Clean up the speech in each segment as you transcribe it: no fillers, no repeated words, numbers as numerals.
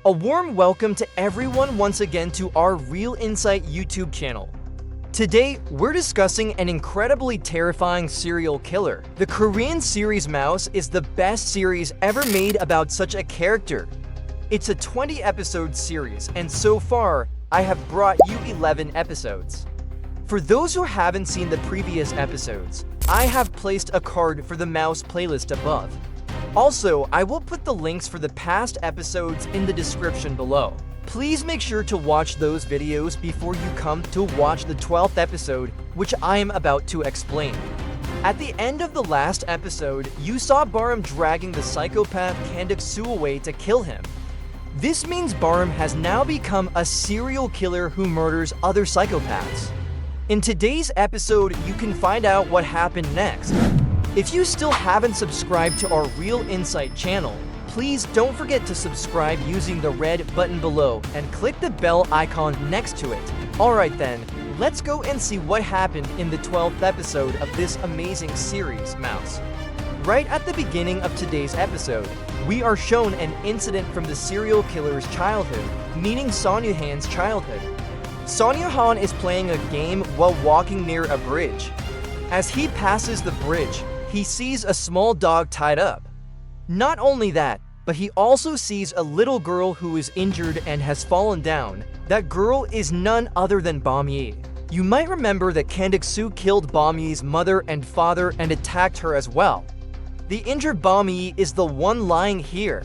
A warm welcome to everyone once again to our Real Insight YouTube channel. Today, we're discussing an incredibly terrifying serial killer. The Korean series Mouse is the best series ever made about such a character. It's a 20-episode series, and so far, I have brought you 11 episodes. For those who haven't seen the previous episodes, I have placed a card for the Mouse playlist above. Also, I will put the links for the past episodes in the description below. Please make sure to watch those videos before you come to watch the 12th episode, which I am about to explain. At the end of the last episode, you saw Baaram dragging the psychopath Kandoksoo away to kill him. This means Baaram has now become a serial killer who murders other psychopaths. In today's episode, you can find out what happened next. If you still haven't subscribed to our Real Insight channel, please don't forget to subscribe using the red button below and click the bell icon next to it. Alright then, let's go and see what happened in the 12th episode of this amazing series, Mouse. Right at the beginning of today's episode, we are shown an incident from the serial killer's childhood, meaning Sanyohan's childhood. Sanyohan is playing a game while walking near a bridge. As he passes the bridge, he sees a small dog tied up. Not only that, but he also sees a little girl who is injured and has fallen down. That girl is none other than Bom-yi. You might remember that Kandoksoo killed Bom-yi's mother and father and attacked her as well. The injured Bom-yi is the one lying here.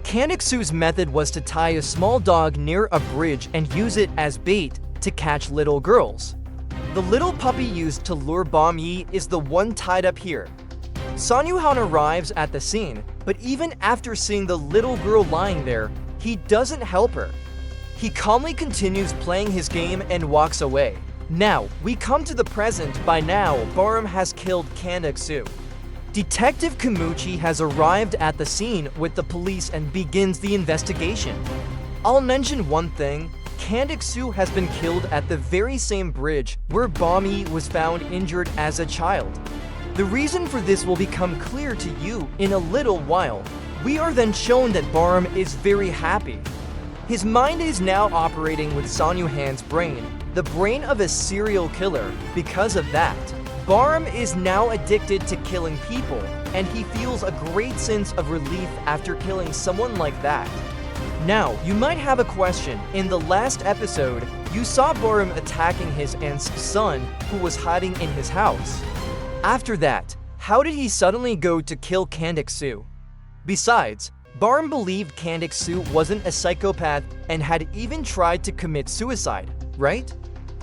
Kandoksoo's method was to tie a small dog near a bridge and use it as bait to catch little girls. The little puppy used to lure Bom-yi is the one tied up here. Sanyohan arrives at the scene, but even after seeing the little girl lying there, he doesn't help her. He calmly continues playing his game and walks away. Now, we come to the present. By now, Baaram has killed Kandoksoo. Detective Kumuchi has arrived at the scene with the police and begins the investigation. I'll mention one thing. Kandoksoo has been killed at the very same bridge where Bom-yi was found injured as a child. The reason for this will become clear to you in a little while. We are then shown that Baaram is very happy. His mind is now operating with Sanyohan's brain, the brain of a serial killer. Because of that, Baaram is now addicted to killing people, and he feels a great sense of relief after killing someone like that. Now, you might have a question. In the last episode, you saw Baaram attacking his aunt's son who was hiding in his house. After that, how did he suddenly go to kill Kandoksoo? Besides, Baaram believed Kandoksoo wasn't a psychopath and had even tried to commit suicide, right?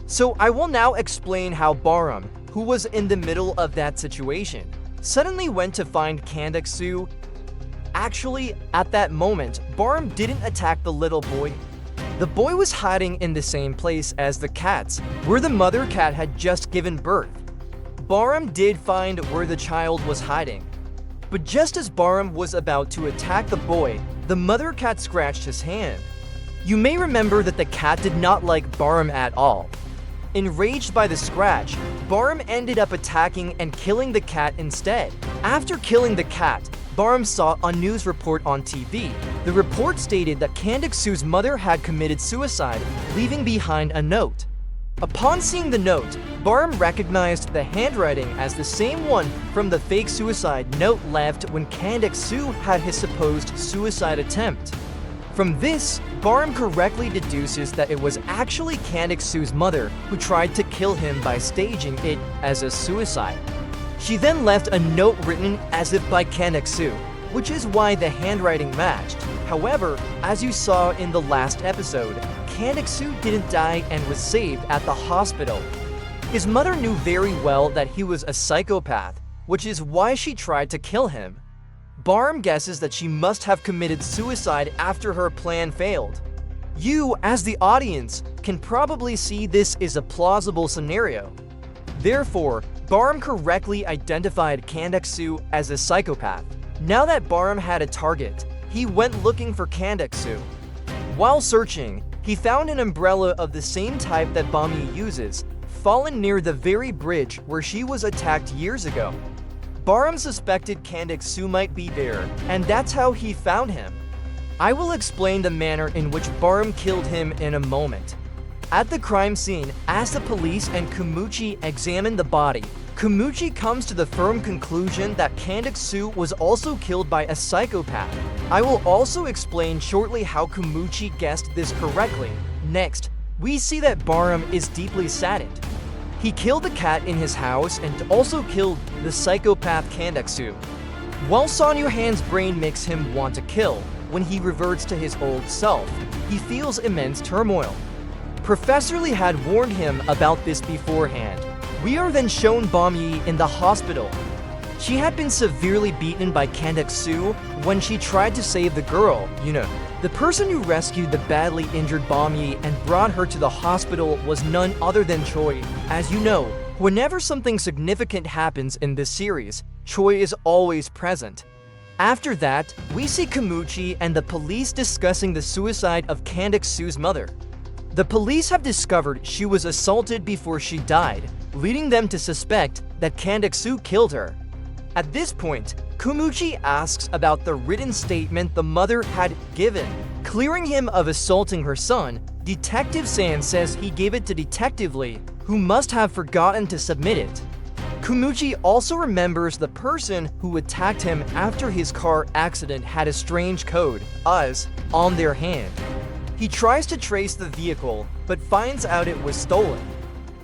So I will now explain how Baaram, who was in the middle of that situation, suddenly went to find Kandoksoo. Actually, at that moment, Baaram didn't attack the little boy. The boy was hiding in the same place as the cats, where the mother cat had just given birth. Baaram did find where the child was hiding. But just as Baaram was about to attack the boy, the mother cat scratched his hand. You may remember that the cat did not like Baaram at all. Enraged by the scratch, Baaram ended up attacking and killing the cat instead. After killing the cat, Baaram saw a news report on TV. The report stated that Kandoksoo's mother had committed suicide, leaving behind a note. Upon seeing the note, Baaram recognized the handwriting as the same one from the fake suicide note left when Kandoksoo had his supposed suicide attempt. From this, Baaram correctly deduces that it was actually Kandoksoo's mother who tried to kill him by staging it as a suicide. She then left a note written as if by Kandoksoo, which is why the handwriting matched. However, as you saw in the last episode, Kandoksoo didn't die and was saved at the hospital. His mother knew very well that he was a psychopath, which is why she tried to kill him. Baaram guesses that she must have committed suicide after her plan failed. You, as the audience, can probably see this is a plausible scenario. Therefore, Baaram correctly identified Kandoksoo as a psychopath. Now that Baaram had a target, he went looking for Kandoksoo. While searching, he found an umbrella of the same type that Bom-yi uses, fallen near the very bridge where she was attacked years ago. Baaram suspected Kandoksoo might be there, and that's how he found him. I will explain the manner in which Baaram killed him in a moment. At the crime scene, as the police and Kumuchi examine the body, Kumuchi comes to the firm conclusion that Kandoksoo was also killed by a psychopath. I will also explain shortly how Kumuchi guessed this correctly. Next, we see that Baaram is deeply saddened. He killed the cat in his house and also killed the psychopath Kandoksoo. While Sanyohan's brain makes him want to kill, when he reverts to his old self, he feels immense turmoil. Professor Lee had warned him about this beforehand. We are then shown Bom-yi in the hospital. She had been severely beaten by Kandoksoo when she tried to save the girl, Yuna. The person who rescued the badly injured Bom-yi and brought her to the hospital was none other than Choi. As you know, whenever something significant happens in this series, Choi is always present. After that, we see Kumuchi and the police discussing the suicide of Kandoksoo's mother. The police have discovered she was assaulted before she died, leading them to suspect that Kandoksoo killed her. At this point, Kumuchi asks about the written statement the mother had given. Clearing him of assaulting her son, Detective San says he gave it to Detective Lee, who must have forgotten to submit it. Kumuchi also remembers the person who attacked him after his car accident had a strange code, "us," on their hand. He tries to trace the vehicle, but finds out it was stolen.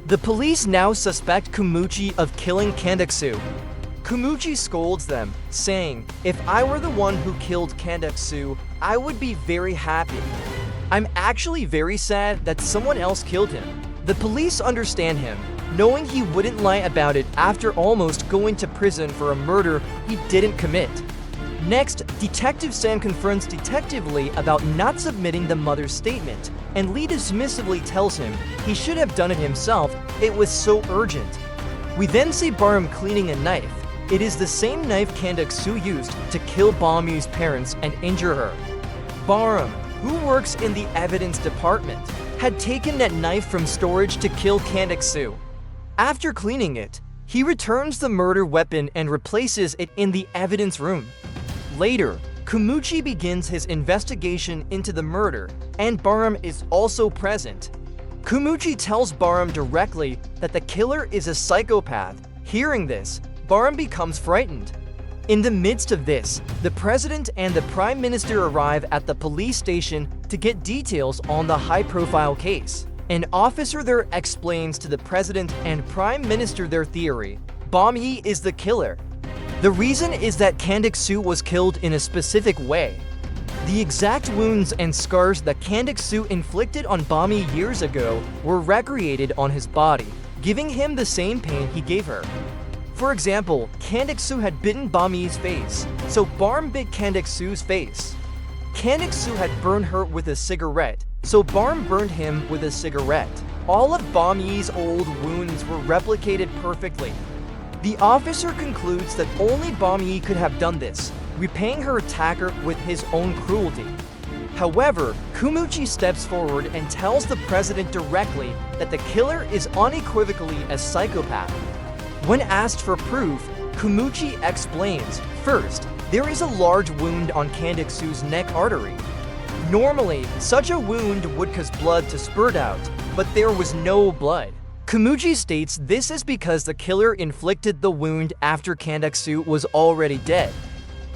The police now suspect Kumuchi of killing Kandoksoo. Kumuchi scolds them, saying, "If I were the one who killed Kandoksoo, I would be very happy. I'm actually very sad that someone else killed him." The police understand him, knowing he wouldn't lie about it after almost going to prison for a murder he didn't commit. Next, Detective San confronts Detective Lee about not submitting the mother's statement, and Lee dismissively tells him he should have done it himself, it was so urgent. We then see Baaram cleaning a knife. It is the same knife Kandoksoo used to kill Bom-yi's parents and injure her. Baaram, who works in the evidence department, had taken that knife from storage to kill Kandoksoo. After cleaning it, he returns the murder weapon and replaces it in the evidence room. Later, Kumuchi begins his investigation into the murder, and Baaram is also present. Kumuchi tells Baaram directly that the killer is a psychopath. Hearing this, Baaram becomes frightened. In the midst of this, the president and the prime minister arrive at the police station to get details on the high-profile case. An officer there explains to the president and prime minister their theory. Bom-yi is the killer. The reason is that Kandoksoo was killed in a specific way. The exact wounds and scars that Kandoksoo inflicted on Bom-yi years ago were recreated on his body, giving him the same pain he gave her. For example, Kandoksoo had bitten Bom-yi's face, so Baaram bit Kandoksoo's face. Kandoksoo had burned her with a cigarette, so Baaram burned him with a cigarette. All of Bom-yi's old wounds were replicated perfectly. The officer concludes that only Bom-yi could have done this, repaying her attacker with his own cruelty. However, Kumuchi steps forward and tells the president directly that the killer is unequivocally a psychopath. When asked for proof, Kumuchi explains, first, there is a large wound on Kandoksoo's neck artery. Normally, such a wound would cause blood to spurt out, but there was no blood. Kumuchi states this is because the killer inflicted the wound after Kandoksoo was already dead.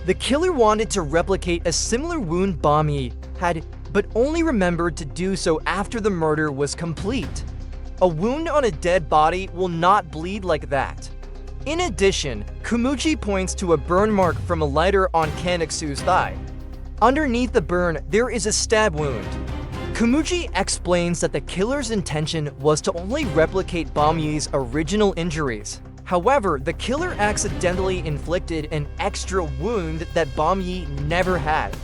The killer wanted to replicate a similar wound Bom-yi had, but only remembered to do so after the murder was complete. A wound on a dead body will not bleed like that. In addition, Kumuchi points to a burn mark from a lighter on Kandoksoo's thigh. Underneath the burn, there is a stab wound. Kumuchi explains that the killer's intention was to only replicate Bom-yi's original injuries. However, the killer accidentally inflicted an extra wound that Bom-yi never had.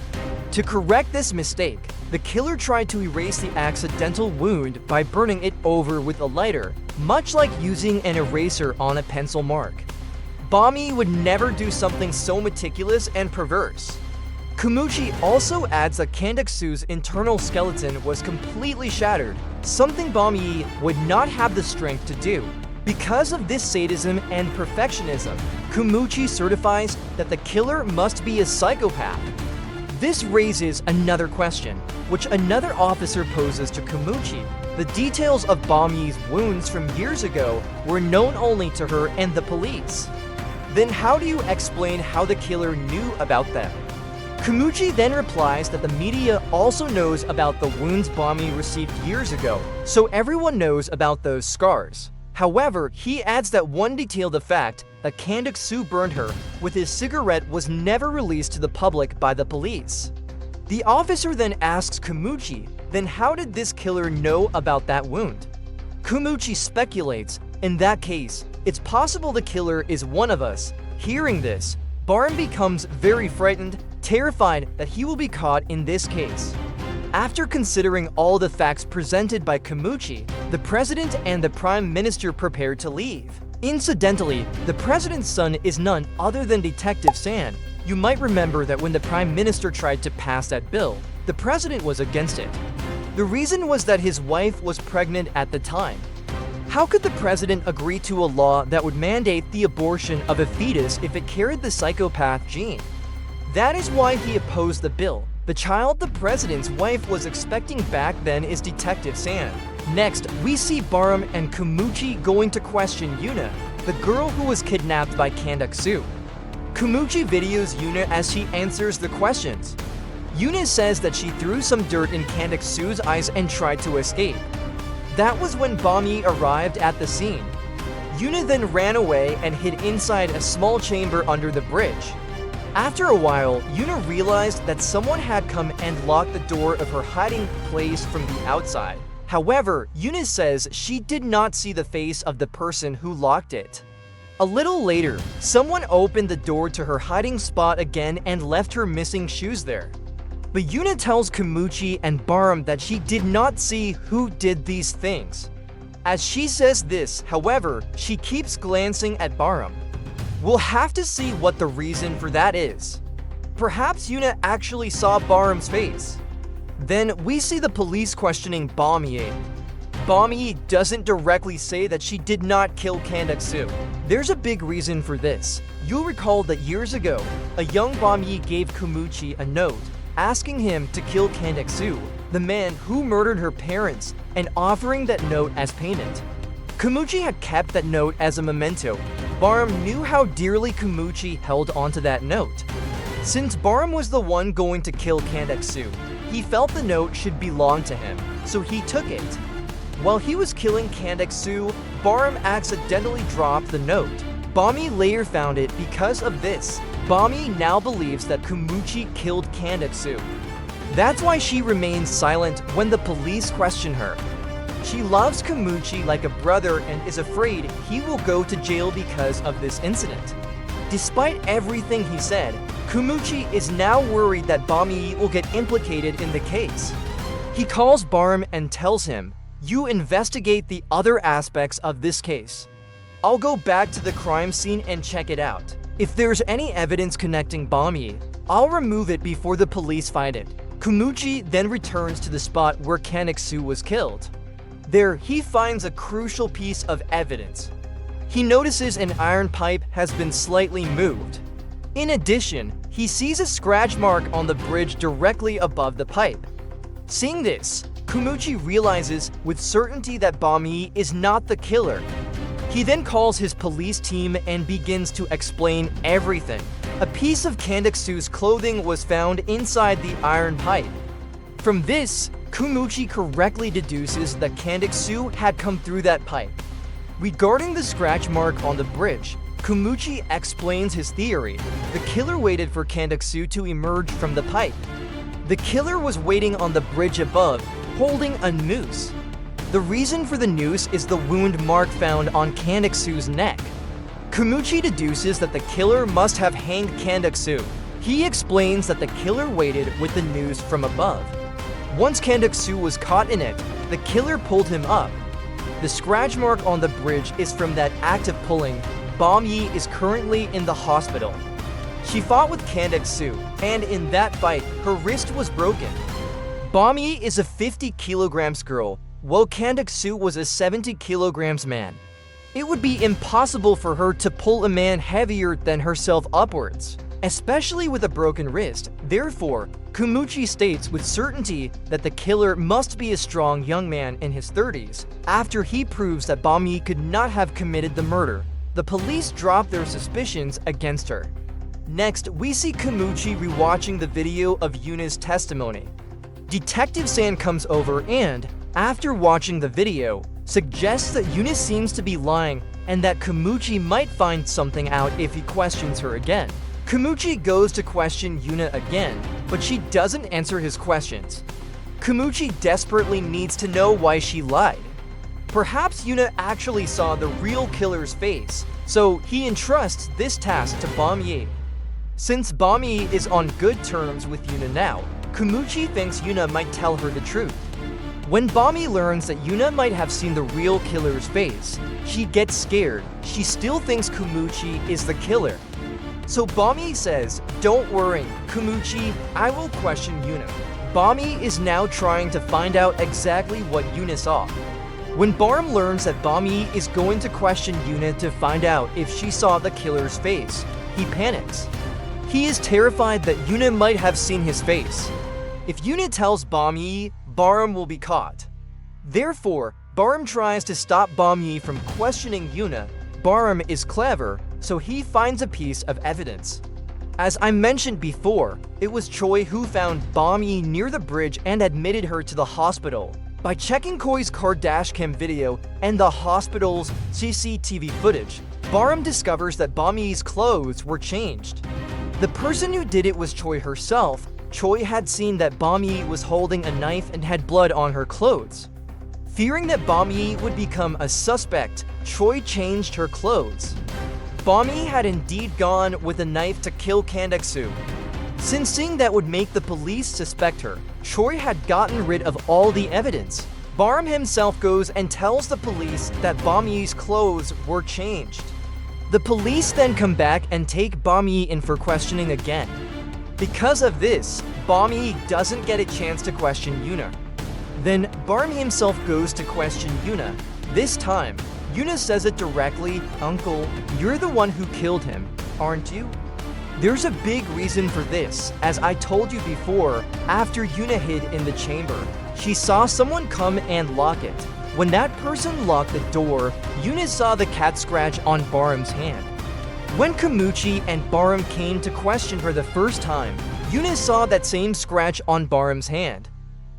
To correct this mistake, the killer tried to erase the accidental wound by burning it over with a lighter, much like using an eraser on a pencil mark. Bom-yi would never do something so meticulous and perverse. Kumuchi also adds that Kandoksoo's internal skeleton was completely shattered, something Bom-yi would not have the strength to do. Because of this sadism and perfectionism, Kumuchi certifies that the killer must be a psychopath. This raises another question, which another officer poses to Kumuchi. The details of Bom-yi's wounds from years ago were known only to her and the police. Then how do you explain how the killer knew about them? Kumuchi then replies that the media also knows about the wounds Bom-yi received years ago, so everyone knows about those scars. However, he adds that one detail, the fact that Kandoksoo burned her with his cigarette, was never released to the public by the police. The officer then asks Kumuchi, then how did this killer know about that wound? Kumuchi speculates, in that case, it's possible the killer is one of us. Hearing this, Baaram becomes very frightened, terrified that he will be caught in this case. After considering all the facts presented by Kumuchi, the president and the prime minister prepare to leave. Incidentally, the president's son is none other than Detective San. You might remember that when the prime minister tried to pass that bill, the president was against it. The reason was that his wife was pregnant at the time. How could the president agree to a law that would mandate the abortion of a fetus if it carried the psychopath gene? That is why he opposed the bill. The child the president's wife was expecting back then is Detective San. Next, we see Baaram and Kumuchi going to question Yuna, the girl who was kidnapped by Kandoksoo. Kumuchi videos Yuna as she answers the questions. Yuna says that she threw some dirt in Kandoksoo's eyes and tried to escape. That was when Bom-yi arrived at the scene. Yuna then ran away and hid inside a small chamber under the bridge. After a while, Yuna realized that someone had come and locked the door of her hiding place from the outside. However, Yuna says she did not see the face of the person who locked it. A little later, someone opened the door to her hiding spot again and left her missing shoes there. But Yuna tells Kumuchi and Baaram that she did not see who did these things. As she says this, however, she keeps glancing at Baaram. We'll have to see what the reason for that is. Perhaps Yuna actually saw Baaram's face. Then we see the police questioning Bom-yi. Bom-yi doesn't directly say that she did not kill Kandoksoo. There's a big reason for this. You'll recall that years ago, a young Bom-yi gave Kumuchi a note asking him to kill Kandoksoo, the man who murdered her parents, and offering that note as payment. Kumuchi had kept that note as a memento. Baaram knew how dearly Kumuchi held onto that note. Since Baaram was the one going to kill Kandoksoo, he felt the note should belong to him, so he took it. While he was killing Kandoksoo, Baaram accidentally dropped the note. Bom-yi later found it. Because of this, Bom-yi now believes that Kumuchi killed Kandoksoo. That's why she remains silent when the police question her. She loves Kumuchi like a brother and is afraid he will go to jail because of this incident. Despite everything he said, Kumuchi is now worried that Bom-yi will get implicated in the case. He calls Baaram and tells him, "You investigate the other aspects of this case. I'll go back to the crime scene and check it out. If there's any evidence connecting Bom-yi, I'll remove it before the police find it." Kumuchi then returns to the spot where Kandoksoo was killed. There, he finds a crucial piece of evidence. He notices an iron pipe has been slightly moved. In addition, he sees a scratch mark on the bridge directly above the pipe. Seeing this, Kumuchi realizes with certainty that Bom-yi is not the killer. He then calls his police team and begins to explain everything. A piece of Kandoksoo's clothing was found inside the iron pipe. From this, Kumuchi correctly deduces that Kandoksoo had come through that pipe. Regarding the scratch mark on the bridge, Kumuchi explains his theory. The killer waited for Kandoksoo to emerge from the pipe. The killer was waiting on the bridge above, holding a noose. The reason for the noose is the wound mark found on Kandoksoo's neck. Kumuchi deduces that the killer must have hanged Kandoksoo. He explains that the killer waited with the noose from above. Once Kandoksoo was caught in it, the killer pulled him up. The scratch mark on the bridge is from that act of pulling. Bom-yi is currently in the hospital. She fought with Kandoksoo, and in that fight, her wrist was broken. Bom-yi is a 50 kilograms girl, while Kandoksoo was a 70 kilograms man. It would be impossible for her to pull a man heavier than herself upwards, especially with a broken wrist. Therefore, Kumuchi states with certainty that the killer must be a strong young man in his 30s. After he proves that Bom-yi could not have committed the murder, the police drop their suspicions against her. Next, we see Kumuchi rewatching the video of Yuna's testimony. Detective San comes over and, after watching the video, suggests that Yuna seems to be lying and that Kumuchi might find something out if he questions her again. Kumuchi goes to question Yuna again, but she doesn't answer his questions. Kumuchi desperately needs to know why she lied. Perhaps Yuna actually saw the real killer's face, so he entrusts this task to Bom-yi. Since Bom-yi is on good terms with Yuna now, Kumuchi thinks Yuna might tell her the truth. When Bom-yi learns that Yuna might have seen the real killer's face, she gets scared. She still thinks Kumuchi is the killer. So Bom-yi says, "Don't worry, Kumuchi, I will question Yuna." Bom-yi is now trying to find out exactly what Yuna saw. When Baaram learns that Bom-yi is going to question Yuna to find out if she saw the killer's face, he panics. He is terrified that Yuna might have seen his face. If Yuna tells Bom-yi, Baaram will be caught. Therefore, Baaram tries to stop Bom-yi from questioning Yuna. Baaram is clever, so he finds a piece of evidence. As I mentioned before, it was Choi who found Bom-yi near the bridge and admitted her to the hospital. By checking Choi's car dashcam video and the hospital's CCTV footage, Baaram discovers that Bom-yi's clothes were changed. The person who did it was Choi herself. Choi had seen that Bom-yi was holding a knife and had blood on her clothes. Fearing that Bom-yi would become a suspect, Choi changed her clothes. Bom-yi had indeed gone with a knife to kill Kandoksoo. Since seeing that would make the police suspect her, Choi had gotten rid of all the evidence. Baaram himself goes and tells the police that Bom-yi's clothes were changed. The police then come back and take Bom-yi in for questioning again. Because of this, Bom-yi doesn't get a chance to question Yuna. Then Baaram himself goes to question Yuna. This time, Yuna says it directly, "Uncle, you're the one who killed him, aren't you?" There's a big reason for this. As I told you before, after Yuna hid in the chamber, she saw someone come and lock it. When that person locked the door, Yuna saw the cat scratch on Baaram's hand. When Kumuchi and Baaram came to question her the first time, Yuna saw that same scratch on Baaram's hand.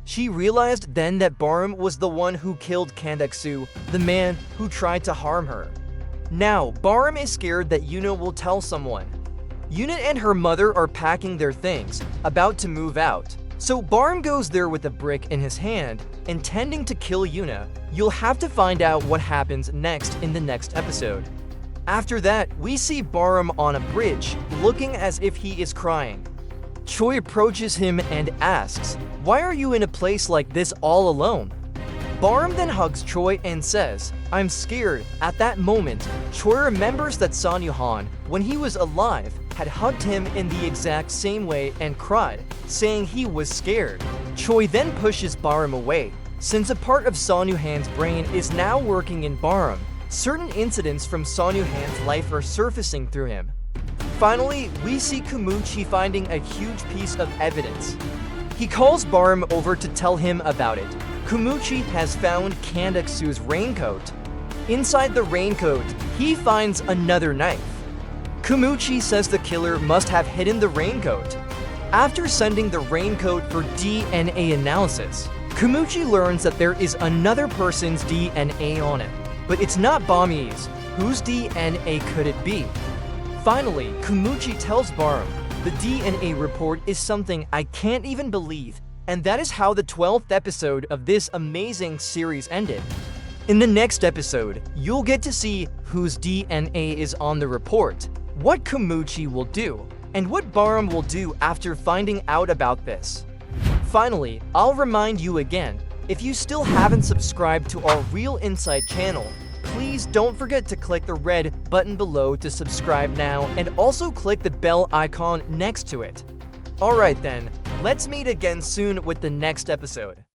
She realized then that Baaram was the one who killed Kandoksoo, the man who tried to harm her. Now, Baaram is scared that Yuna will tell someone. Yuna and her mother are packing their things, about to move out. So Baaram goes there with a brick in his hand, intending to kill Yuna. You'll have to find out what happens next in the next episode. After that, we see Baaram on a bridge, looking as if he is crying. Choi approaches him and asks, "Why are you in a place like this all alone?" Baaram then hugs Choi and says, "I'm scared." At that moment, Choi remembers that Sanyohan, when he was alive, had hugged him in the exact same way and cried, saying he was scared. Choi then pushes Baaram away. Since a part of Sanyohan's brain is now working in Baaram, certain incidents from Sanyohan's life are surfacing through him. Finally, we see Kumuchi finding a huge piece of evidence. He calls Baaram over to tell him about it. Kumuchi has found Kandoksoo's raincoat. Inside the raincoat, he finds another knife. Kumuchi says the killer must have hidden the raincoat. After sending the raincoat for DNA analysis, Kumuchi learns that there is another person's DNA on it, but it's not Bom-yi's. Whose DNA could it be? Finally, Kumuchi tells Baaram, "The DNA report is something I can't even believe," and that is how the 12th episode of this amazing series ended. In the next episode, you'll get to see whose DNA is on the report, what Kumuchi will do, and what Baaram will do after finding out about this. Finally, I'll remind you again, if you still haven't subscribed to our Real Insight channel, please don't forget to click the red button below to subscribe now and also click the bell icon next to it. Alright then, let's meet again soon with the next episode.